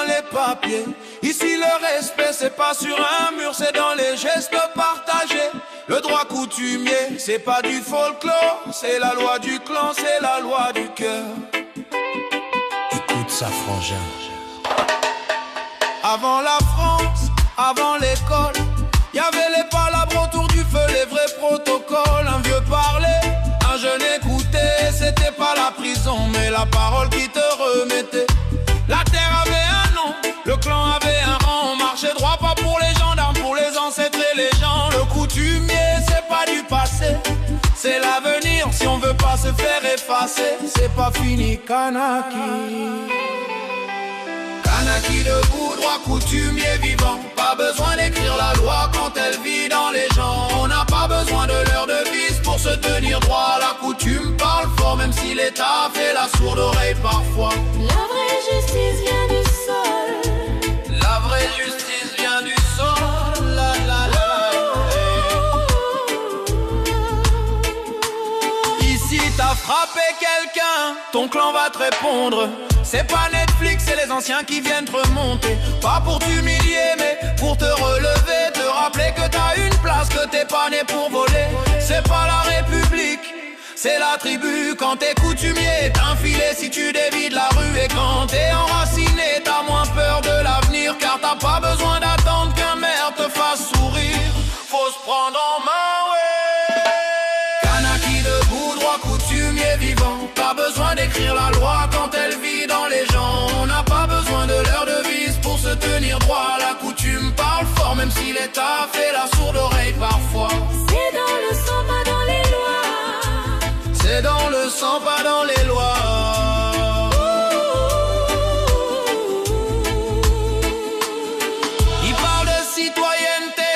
dans les papiers. Ici le respect c'est pas sur un mur, c'est dans les gestes partagés. Le droit coutumier c'est pas du folklore, c'est la loi du clan, c'est la loi du cœur. Écoute ça, frangin. Avant la France, avant l'école, y'avait les palabres autour du feu, les vrais protocoles. Un vieux parlait, un jeune écoutait. C'était pas la prison, mais la parole qui te remettait. La terre avait un nom, le clan avait un rang. On marchait droit, pas pour les gendarmes, pour les ancêtres et les gens. Le coutumier, c'est pas du passé, c'est l'avenir. Si on veut pas se faire effacer, c'est pas fini, Kanaki. Kanaki debout, droit coutumier vivant. Pas besoin d'écrire la loi quand elle vit dans les gens. On n'a pas besoin de leur devise pour se tenir droit. La coutume parle fort même si l'État fait la sourde oreille parfois. La vraie justice vient du sol. La vraie justice vient du sol. La la la. Ici t'as frappé quelqu'un, ton clan va te répondre. C'est pas Netflix, c'est les anciens qui viennent te remonter. Pas pour t'humilier, mais pour te relever. Te rappeler que t'as une place, que t'es pas né pour voler. C'est pas la République, c'est la tribu. Quand t'es coutumier, t'as un filet si tu dévies de la rue. Et quand t'es enraciné, t'as moins peur de l'avenir. Car t'as pas besoin d'attendre qu'un maire te fasse sourire. Faut se prendre en main, ouais. Kanaki debout, droit coutumier vivant. Pas besoin d'écrire la loi quand elle vit dans les gens. On n'a pas besoin de leur devise pour se tenir droit. La coutume parle fort même si l'État fait la sourde oreille parfois. C'est dans le sang, pas dans les lois. C'est dans le sang, pas dans les lois. Il parle de citoyenneté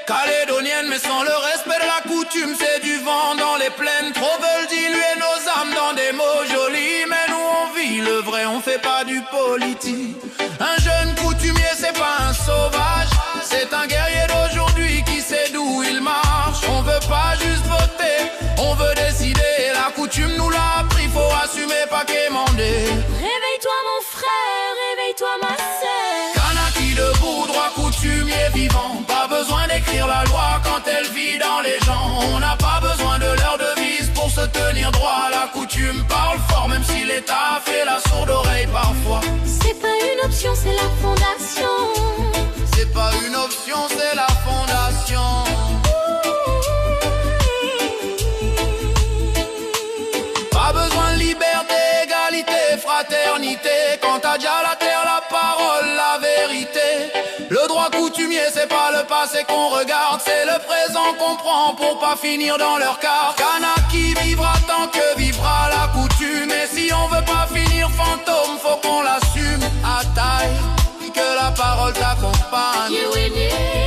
calédonienne, mais sans le respect de la coutume, c'est du vent dans les plaines. Trop veulent diluer nos âmes dans des mots jolis, mais nous on vit le vrai, on fait pas du politique. Un jeune coutumier, c'est pas un sauvage, c'est un guerrier d'aujourd'hui qui sait d'où il marche. On veut pas juste voter, on veut décider. La coutume nous l'a appris, faut assumer, pas quémander. Réveille-toi mon frère, réveille-toi ma sœur. Kanaki debout, droit coutumier vivant. Pas besoin d'écrire la loi quand elle vit dans les gens. On n'a pas besoin de leur devise pour se tenir droit. La coutume parle fort même si l'État fait la sourde oreille parfois. C'est pas une option, c'est la fondation. C'est pas une option, c'est la fondation. Pas besoin de liberté, égalité, fraternité. Quand t'as déjà la terre, la parole, la vérité. Le droit coutumier, c'est pas le passé qu'on regarde, c'est le présent qu'on prend pour pas finir dans leur carte. Kanaki vivra tant que vivra la coutume. Et si on veut pas finir fantôme, faut qu'on l'assume à taille. Que la parole t'accompagne. You will need